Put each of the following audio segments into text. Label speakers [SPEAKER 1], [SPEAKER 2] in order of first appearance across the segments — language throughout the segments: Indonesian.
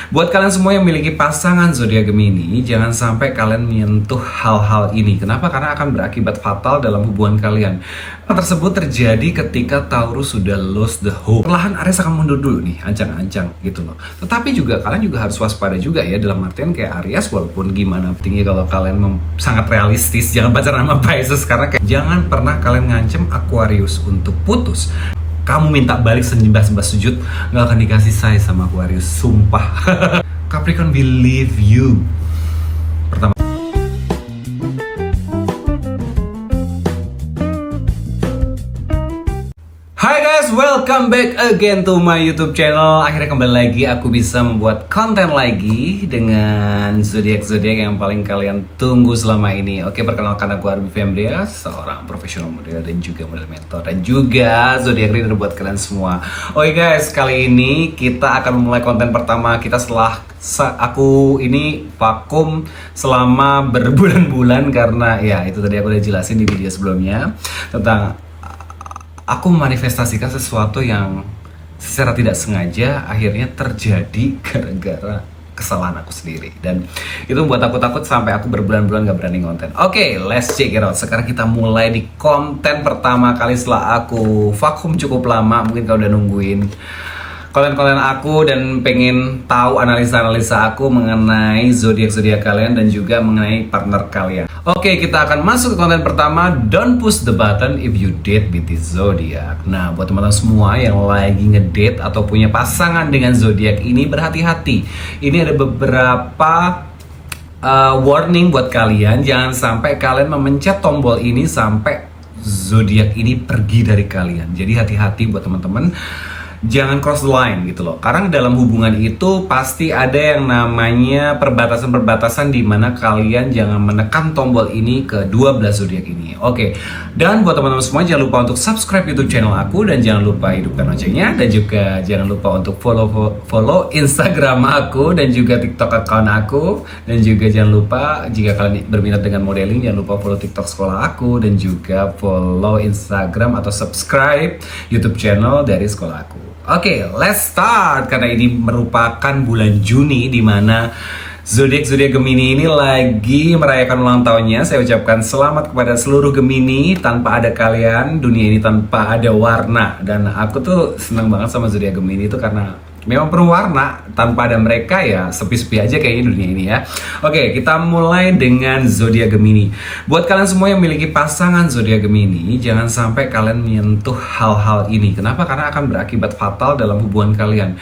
[SPEAKER 1] Buat kalian semua yang memiliki pasangan zodiak Gemini, jangan sampai kalian menyentuh hal-hal ini. Kenapa? Karena akan berakibat fatal dalam hubungan kalian. Hal tersebut terjadi ketika Taurus sudah lose the hope. Perlahan Aries akan mundur dulu nih, ancang-ancang gitu loh. Tetapi juga kalian juga harus waspada juga ya, dalam artian kayak Aries walaupun gimana tinggi kalau kalian sangat realistis, jangan pacaran sama Pisces karena kayak jangan pernah kalian ngancem Aquarius untuk putus. Kamu minta balik sembah sujud, nggak akan dikasih say sama Aquarius, sumpah. Capricorn will leave you. Pertama. Hai guys, welcome back again to my YouTube channel. Akhirnya kembali lagi aku bisa membuat konten lagi dengan zodiak-zodiak yang paling kalian tunggu selama ini. Oke, perkenalkan aku Arby Fembria, seorang profesional model dan juga model mentor dan juga zodiak reader buat kalian semua. Oke guys, kali ini kita akan memulai konten pertama kita setelah aku ini vakum selama berbulan-bulan karena ya itu tadi aku udah jelasin di video sebelumnya tentang aku memanifestasikan sesuatu yang secara tidak sengaja akhirnya terjadi gara-gara kesalahan aku sendiri. Dan itu membuat aku takut sampai aku berbulan-bulan gak berani konten. Oke, let's check it out. Sekarang kita mulai di konten pertama kali setelah aku vakum cukup lama. Mungkin kau udah nungguin konten-konten aku dan pengen tahu analisa-analisa aku mengenai zodiak-zodiak kalian dan juga mengenai partner kalian. Oke, kita akan masuk ke konten pertama. Don't push the button if you date with this zodiac. Nah, buat teman-teman semua yang lagi ngedate atau punya pasangan dengan zodiak ini, berhati-hati. Ini ada beberapa warning buat kalian. Jangan sampai kalian memencet tombol ini sampai zodiak ini pergi dari kalian. Jadi hati-hati buat teman-teman. Jangan cross the line gitu loh. Karena dalam hubungan itu pasti ada yang namanya perbatasan-perbatasan di mana kalian jangan menekan tombol ini ke 12 zodiak ini. Oke. Dan buat teman-teman semua jangan lupa untuk subscribe YouTube channel aku dan jangan lupa hidupkan loncengnya dan juga jangan lupa untuk follow Instagram aku dan juga TikTok account aku dan juga jangan lupa jika kalian berminat dengan modeling jangan lupa follow TikTok sekolah aku dan juga follow Instagram atau subscribe YouTube channel dari sekolah aku. Oke, let's start karena ini merupakan bulan Juni di mana zodiak Gemini ini lagi merayakan ulang tahunnya. Saya ucapkan selamat kepada seluruh Gemini. Tanpa ada kalian, dunia ini tanpa ada warna. Dan aku tuh senang banget sama zodiak Gemini itu karena memang penuh warna. Tanpa ada mereka ya sepi-sepi aja kayaknya dunia ini ya. Oke, kita mulai dengan zodiak Gemini. Buat kalian semua yang memiliki pasangan zodiak Gemini, jangan sampai kalian menyentuh hal-hal ini. Kenapa? Karena akan berakibat fatal dalam hubungan kalian.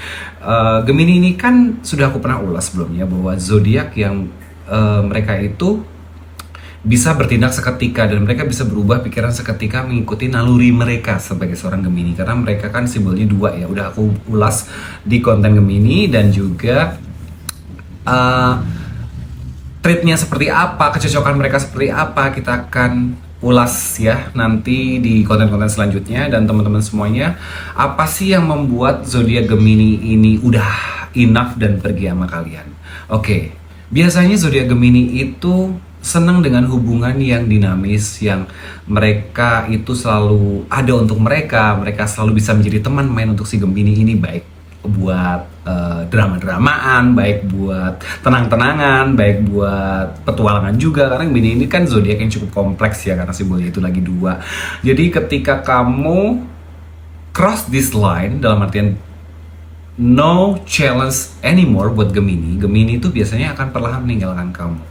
[SPEAKER 1] Gemini ini kan sudah aku pernah ulas sebelumnya bahwa zodiak yang mereka itu bisa bertindak seketika dan mereka bisa berubah pikiran seketika mengikuti naluri mereka sebagai seorang Gemini karena mereka kan simbolnya dua ya. Udah aku ulas di konten Gemini dan juga trait-nya seperti apa, kecocokan mereka seperti apa kita akan ulas ya nanti di konten-konten selanjutnya. Dan teman-teman semuanya, apa sih yang membuat zodiak Gemini ini udah enough dan pergi sama kalian? Oke, biasanya zodiak Gemini itu senang dengan hubungan yang dinamis, yang mereka itu selalu ada untuk mereka selalu bisa menjadi teman main untuk si Gemini ini, baik buat drama-dramaan, baik buat tenang-tenangan, baik buat petualangan juga. Karena Gemini ini kan zodiak yang cukup kompleks ya, karena simbolnya itu lagi dua. Jadi ketika kamu cross this line, dalam artian no challenge anymore buat Gemini. Gemini itu biasanya akan perlahan meninggalkan kamu.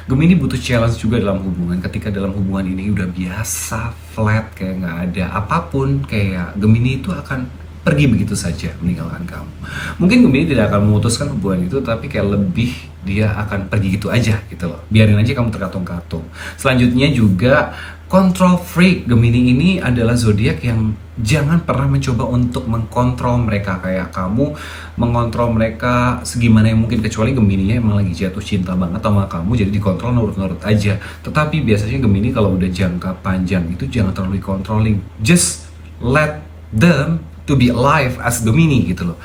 [SPEAKER 1] Gemini butuh challenge juga dalam hubungan. Ketika dalam hubungan ini udah biasa flat, kayak nggak ada apapun, kayak Gemini itu akan pergi begitu saja meninggalkan kamu. Mungkin Gemini tidak akan memutuskan hubungan itu, tapi kayak lebih dia akan pergi gitu aja gitu loh. Biarin aja kamu terkatung-katung. Selanjutnya juga control freak. Gemini ini adalah zodiak yang jangan pernah mencoba untuk mengkontrol mereka kayak kamu mengontrol mereka segimana yang mungkin, kecuali Gemininya emang lagi jatuh cinta banget sama kamu jadi dikontrol nurut-nurut aja. Tetapi biasanya Gemini kalau udah jangka panjang itu jangan terlalu controlling. Just let them to be alive as Gemini gitu loh.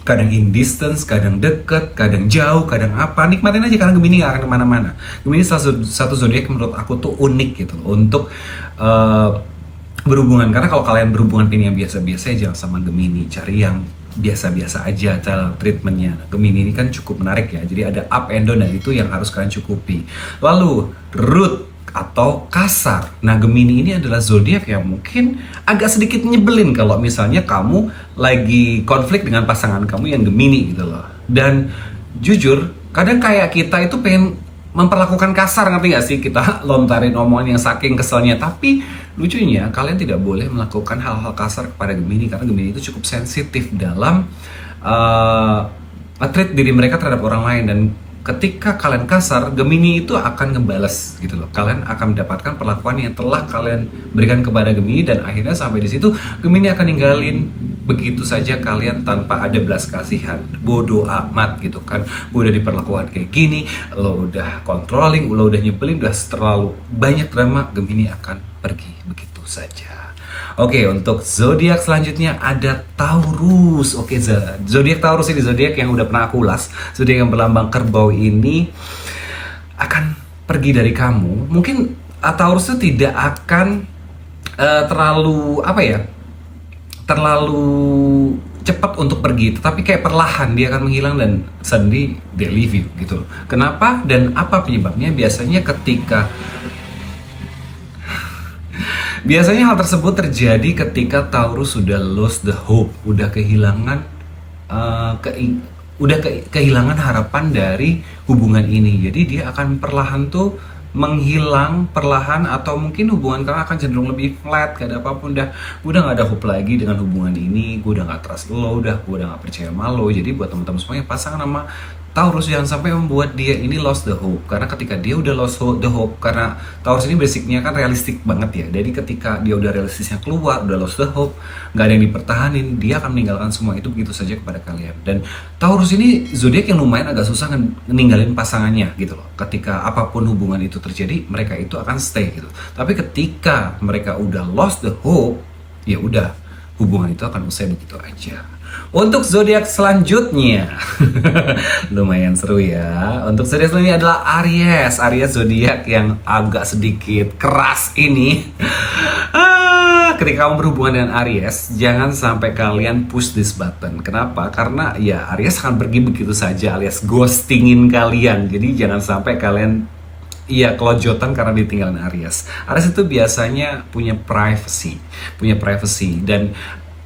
[SPEAKER 1] Kadang in distance, kadang deket, kadang jauh, kadang apa, nikmatin aja karena Gemini gak akan kemana-mana. Gemini satu zodiak menurut aku tuh unik gitu loh untuk berhubungan. Karena kalau kalian berhubungan pilih yang biasa-biasa, jangan sama Gemini, cari yang biasa-biasa aja cara treatmentnya. Gemini ini kan cukup menarik ya, jadi ada up and down, dan itu yang harus kalian cukupi. Lalu rude atau kasar. Nah, Gemini ini adalah zodiak yang mungkin agak sedikit nyebelin kalau misalnya kamu lagi konflik dengan pasangan kamu yang Gemini gitu loh. Dan jujur, kadang kayak kita itu pengen memperlakukan kasar, ngerti gak sih? Kita lontarin omongan yang saking keselnya. Tapi lucunya kalian tidak boleh melakukan hal-hal kasar kepada Gemini, karena Gemini itu cukup sensitif dalam treat diri mereka terhadap orang lain. Dan ketika kalian kasar, Gemini itu akan ngebales gitu loh. Kalian akan mendapatkan perlakuan yang telah kalian berikan kepada Gemini, dan akhirnya sampai di situ Gemini akan ninggalin begitu saja kalian tanpa ada belas kasihan. Bodoh amat gitu kan. Gue udah diperlakukan kayak gini, lo udah controlling, lo udah nyebelin, udah terlalu banyak drama, Gemini akan pergi begitu saja. Oke, untuk zodiak selanjutnya ada Taurus. Oke, zodiak Taurus ini zodiak yang udah pernah aku ulas. Zodiak yang berlambang kerbau ini akan pergi dari kamu. Mungkin Taurus itu tidak akan terlalu terlalu cepat untuk pergi, tetapi kayak perlahan dia akan menghilang dan suddenly they leave you gitu. Kenapa dan apa penyebabnya? Biasanya hal tersebut terjadi ketika Taurus sudah lost the hope, udah kehilangan kehilangan harapan dari hubungan ini. Jadi dia akan perlahan tuh menghilang perlahan, atau mungkin hubungan kalian akan cenderung lebih flat, gak ada apapun, gue udah gak ada hope lagi dengan hubungan ini, gue udah gak trust lo, gue udah gak percaya sama lo. Jadi buat teman-teman semuanya, pasangan sama Taurus jangan sampai membuat dia ini lost the hope, karena ketika dia udah lost the hope, karena Taurus ini basicnya kan realistik banget ya, jadi ketika dia udah realistisnya keluar, udah lost the hope, gak ada yang dipertahanin, dia akan meninggalkan semua itu begitu saja kepada kalian. Dan Taurus ini zodiak yang lumayan agak susah ninggalin pasangannya gitu loh. Ketika apapun hubungan itu terjadi, mereka itu akan stay gitu. Tapi ketika mereka udah lost the hope, ya udah, hubungan itu akan usai begitu aja. Untuk zodiak selanjutnya lumayan seru ya. Untuk zodiak selanjutnya adalah Aries. Aries zodiak yang agak sedikit keras ini. Ketika kamu berhubungan dengan Aries, jangan sampai kalian push this button. Kenapa? Karena ya Aries akan pergi begitu saja, alias ghostingin kalian. Jadi jangan sampai kalian kelojotan karena ditinggalin Aries. Aries itu biasanya punya privacy, dan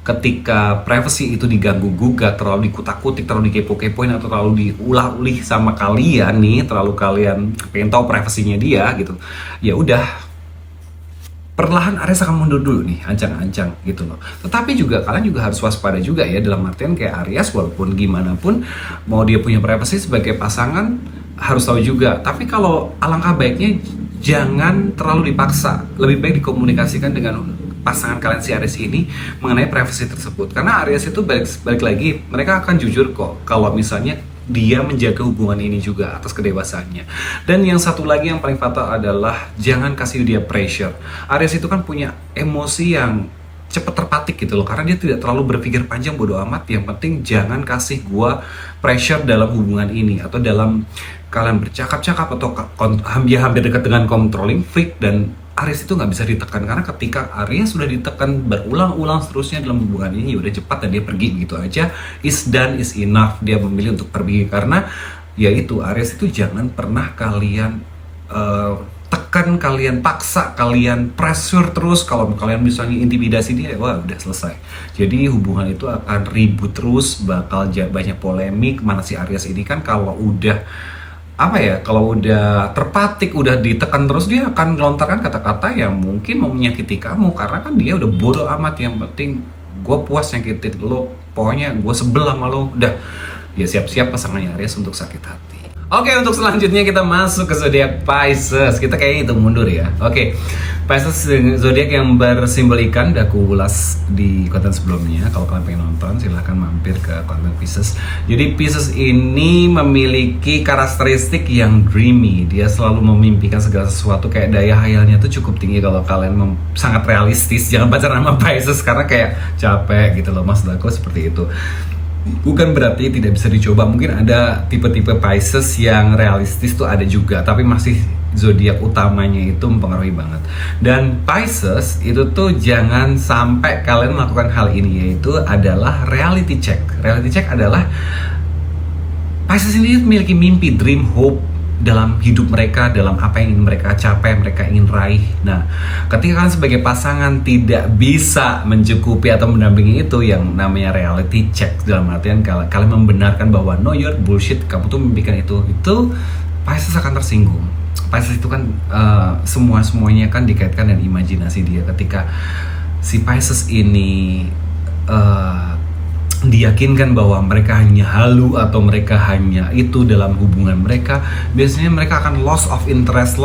[SPEAKER 1] ketika privacy itu diganggu gugat, terlalu dikutak-kutik, terlalu dikepo-kepoin, atau terlalu diulah-ulih sama kalian nih, terlalu kalian pengen tahu privasinya dia gitu, ya udah, perlahan Aries akan mundur dulu nih, ancang-ancang gitu loh. Tetapi juga kalian juga harus waspada juga ya, dalam artian kayak Aries walaupun gimana pun mau dia punya privasi sebagai pasangan harus tahu juga. Tapi kalau alangkah baiknya jangan terlalu dipaksa, lebih baik dikomunikasikan dengan pasangan kalian si Aries ini mengenai privasi tersebut. Karena Aries itu balik lagi, mereka akan jujur kok kalau misalnya dia menjaga hubungan ini juga atas kedewasaannya. Dan yang satu lagi yang paling fatal adalah jangan kasih dia pressure. Aries itu kan punya emosi yang cepet terpatik gitu loh, karena dia tidak terlalu berpikir panjang, bodo amat. Yang penting jangan kasih gua pressure dalam hubungan ini, atau dalam kalian bercakap-cakap, atau hampir dekat dengan controlling freak. Dan Aries itu nggak bisa ditekan, karena ketika Aries sudah ditekan berulang-ulang seterusnya dalam hubungan ini, ya udah cepat dan dia pergi gitu aja. Is done, is enough. Dia memilih untuk pergi karena ya itu, Aries itu jangan pernah kalian tekan, kalian paksa, kalian pressure terus. Kalau kalian misalnya intimidasi dia, wah udah selesai. Jadi hubungan itu akan ribut terus, bakal banyak polemik. Mana si Aries ini kan kalau udah kalau udah terpatik, udah ditekan terus, dia akan melontarkan kata-kata yang mungkin mau menyakiti kamu, karena kan dia udah bodoh amat. Yang penting gue puas nyakitin lo, pokoknya gue sebel sama lo, udah. Ya siap-siap pasangannya Aries untuk sakit hati. Oke, untuk selanjutnya kita masuk ke zodiak Pisces. Kita kayaknya itu mundur ya. Oke, Pisces zodiak yang bersimbol ikan, udah aku ulas di konten sebelumnya. Kalau kalian pengen nonton, silahkan mampir ke konten Pisces. Jadi Pisces ini memiliki karakteristik yang dreamy. Dia selalu memimpikan segala sesuatu, kayak daya hayalnya tuh cukup tinggi. Kalau kalian sangat realistis, jangan pacaran sama Pisces karena kayak capek gitu loh. Maksud aku seperti itu. Bukan berarti tidak bisa dicoba. Mungkin ada tipe-tipe Pisces yang realistis tuh ada juga, tapi masih zodiak utamanya itu mempengaruhi banget. Dan Pisces itu tuh jangan sampai kalian melakukan hal ini, yaitu adalah reality check. Reality check adalah Pisces ini memiliki mimpi, dream, hope dalam hidup mereka, dalam apa yang ingin mereka capai, mereka ingin raih. Nah, ketika kalian sebagai pasangan tidak bisa mencukupi atau mendampingi itu, yang namanya reality check, dalam artian kalian membenarkan bahwa no, you're bullshit, kamu tuh memimpikan itu Pisces akan tersinggung. Pisces itu kan semuanya kan dikaitkan dengan imajinasi dia. Ketika si Pisces ini diyakinkan bahwa mereka hanya halu atau mereka hanya itu dalam hubungan mereka, biasanya mereka akan loss of interest,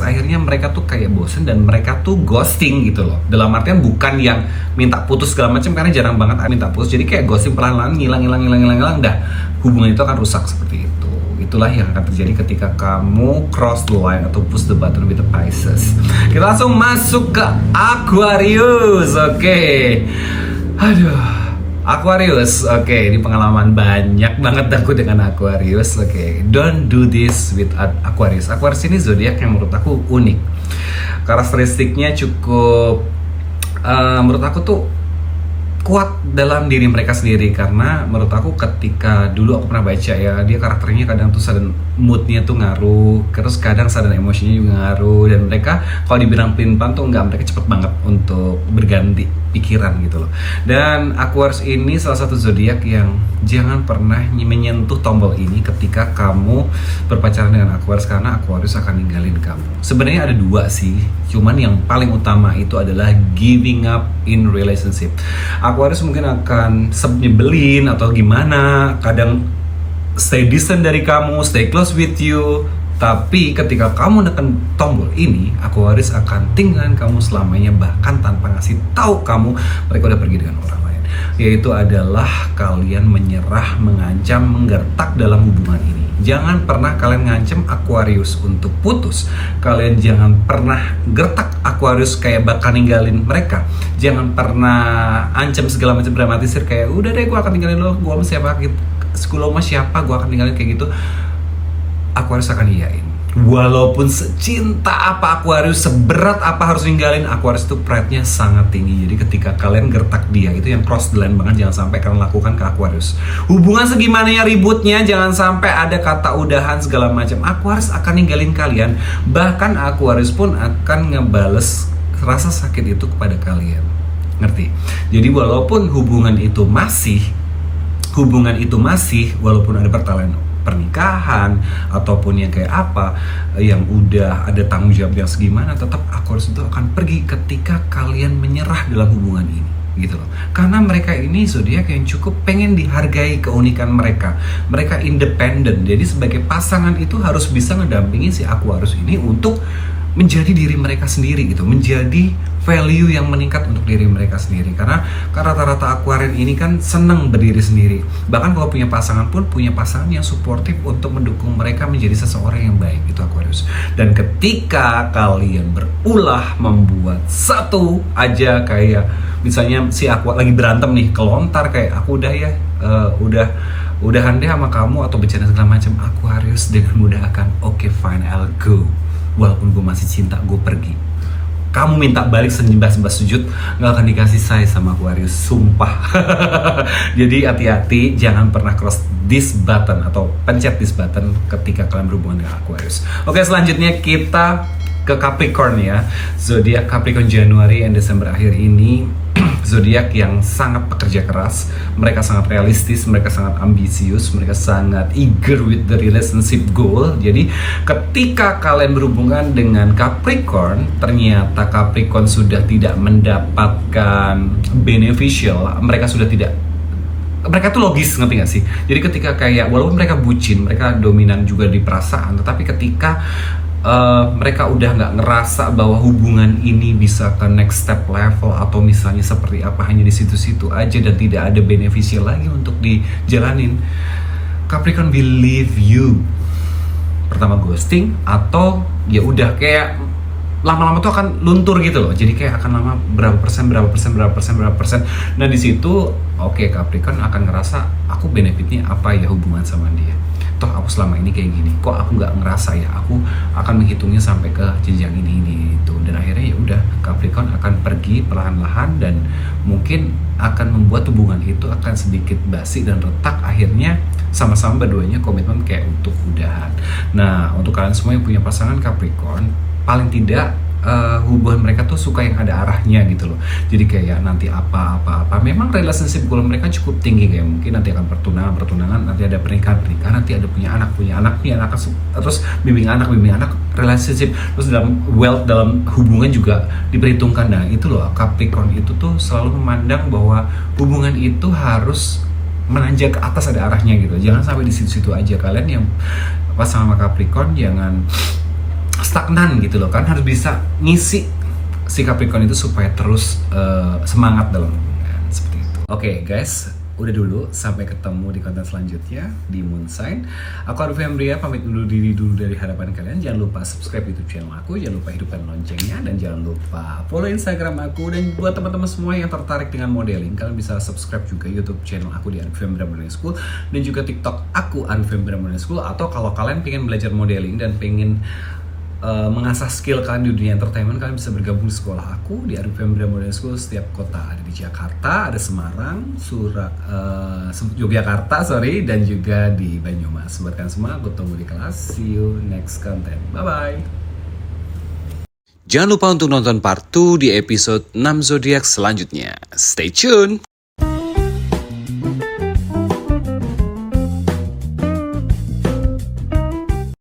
[SPEAKER 1] akhirnya mereka tuh kayak bosen dan mereka tuh ghosting gitu loh. Dalam artian bukan yang minta putus segala macam, karena jarang banget minta putus, jadi kayak ghosting perlahan-lahan, ngilang, dah hubungan itu akan rusak seperti itu. Itulah yang akan terjadi ketika kamu cross the line atau push the button with the Pisces. Kita langsung masuk ke Aquarius. Aquarius, ini pengalaman banyak banget aku dengan Aquarius. Don't do this with Aquarius. Aquarius ini zodiak yang menurut aku unik. Karakteristiknya cukup, menurut aku tuh kuat dalam diri mereka sendiri, karena menurut aku ketika dulu aku pernah baca ya, dia karakternya kadang tuh sudden moodnya tuh ngaruh, terus kadang sudden emosinya juga ngaruh, dan mereka kalau dibilang pelin-pelan tuh enggak, mereka cepet banget untuk berganti pikiran gitu loh. Dan Aquarius ini salah satu zodiak yang jangan pernah menyentuh tombol ini ketika kamu berpacaran dengan Aquarius, karena Aquarius akan ninggalin kamu. Sebenarnya ada dua sih, cuman yang paling utama itu adalah giving up in relationship. Aquarius mungkin akan nyebelin atau gimana, kadang stay distant dari kamu, stay close with you. Tapi ketika kamu neken tombol ini, Aquarius akan tinggalin kamu selamanya, bahkan tanpa ngasih tahu kamu mereka udah pergi dengan orang lain. Yaitu adalah kalian menyerah, mengancam, menggertak dalam hubungan ini. Jangan pernah kalian ngancam Aquarius untuk putus. Kalian jangan pernah gertak Aquarius kayak bakal ninggalin mereka. Jangan pernah ancam segala macam dramatisir kayak udah deh gue akan ninggalin lo, gue sama siapa gitu, lo sama siapa gue akan ninggalin, kayak gitu. Aquarius akan iyain. Walaupun secinta apa Aquarius, seberat apa harus ninggalin, Aquarius itu pride-nya sangat tinggi. Jadi ketika kalian gertak dia, itu yang cross the line banget. Jangan sampai kalian lakukan ke Aquarius. Hubungan segimana ya ributnya, jangan sampai ada kata udahan segala macam. Aquarius akan ninggalin kalian. Bahkan Aquarius pun akan ngebales rasa sakit itu kepada kalian. Ngerti? Jadi walaupun hubungan itu masih, walaupun ada pernikahan ataupun yang kayak apa, yang udah ada tanggung jawab yang segimana, tetap Aquarius itu akan pergi ketika kalian menyerah dalam hubungan ini, gitu loh. Karena mereka ini zodiak yang cukup pengen dihargai keunikan mereka. Mereka independen. Jadi sebagai pasangan itu harus bisa ngedampingi si Aquarius ini untuk menjadi diri mereka sendiri gitu, menjadi value yang meningkat untuk diri mereka sendiri. Karena rata-rata Aquarian ini kan seneng berdiri sendiri. Bahkan kalau punya pasangan pun punya pasangan yang suportif untuk mendukung mereka menjadi seseorang yang baik, itu Aquarius. Dan ketika kalian berulah membuat satu aja, kayak misalnya si Aquarius lagi berantem nih, kelontar kayak aku udah ya, udahan deh sama kamu atau bercanda segala macam, Aquarius dengan mudah akan okay fine I'll go. Walaupun gue masih cinta, gue pergi. Kamu minta balik sembah sujud, gak akan dikasih say sama Aquarius, sumpah. Jadi hati-hati, jangan pernah cross this button atau pencet this button ketika kalian berhubungan dengan Aquarius. Oke, selanjutnya kita ke Capricorn ya. Zodiak Capricorn Januari dan Desember akhir ini zodiak yang sangat pekerja keras. Mereka sangat realistis, mereka sangat ambisius, mereka sangat eager with the relationship goal. Jadi ketika kalian berhubungan dengan Capricorn, ternyata Capricorn sudah tidak mendapatkan beneficial, mereka tuh logis, ngerti gak sih? Jadi ketika kayak walaupun mereka bucin, mereka dominan juga di perasaan, tetapi ketika mereka udah nggak ngerasa bahwa hubungan ini bisa ke next step level atau misalnya seperti apa, hanya di situ-situ aja dan tidak ada beneficial lagi untuk dijalanin, Capricorn will leave you. Pertama ghosting, atau ya udah kayak lama-lama tuh akan luntur gitu loh. Jadi kayak akan lama berapa persen. Nah di situ oke, Capricorn akan ngerasa aku benefitnya apa ya hubungan sama dia. Toh aku selama ini kayak gini, kok aku nggak ngerasa ya, aku akan menghitungnya sampai ke jenjang ini itu, dan akhirnya ya udah Capricorn akan pergi perlahan-lahan dan mungkin akan membuat hubungan itu akan sedikit basi dan retak, akhirnya sama-sama berduanya komitmen kayak untuk udahan. Nah, untuk kalian semua yang punya pasangan Capricorn, paling tidak hubungan mereka tuh suka yang ada arahnya gitu loh. Jadi kayak nanti apa memang relationship goal mereka cukup tinggi, kayak mungkin nanti akan pertunangan, nanti ada pernikahan, nanti ada punya anak, terus bimbing anak, relationship, terus dalam wealth, dalam hubungan juga diperhitungkan. Nah itu loh, Capricorn itu tuh selalu memandang bahwa hubungan itu harus menanjak ke atas, ada arahnya gitu. Jangan sampai di situ-situ aja. Kalian yang pas sama Capricorn jangan stagnan gitu loh, kan harus bisa ngisi si Capricorn itu supaya terus semangat dalam hubungan seperti itu. Oke guys, udah dulu, sampai ketemu di konten selanjutnya di Moonsign. Aku Arif Fembria, pamit dulu diri dulu dari hadapan kalian. Jangan lupa subscribe YouTube channel aku, jangan lupa hidupkan loncengnya, dan jangan lupa follow Instagram aku. Dan buat teman-teman semua yang tertarik dengan modeling, kalian bisa subscribe juga YouTube channel aku di Arif Fembria Modeling School, dan juga TikTok aku Arif Fembria Modeling School. Atau kalau kalian pengen belajar modeling dan pengen mengasah skill kalian di dunia entertainment, kalian bisa bergabung di sekolah aku di Arif Fembria Modeling School. Setiap kota, ada di Jakarta, ada Semarang, Yogyakarta, dan juga di Banyumas. Buat kalian semua, aku tunggu di kelas. See you next content. Bye bye. Jangan lupa untuk nonton part 2 di episode 6 zodiak selanjutnya. Stay tune.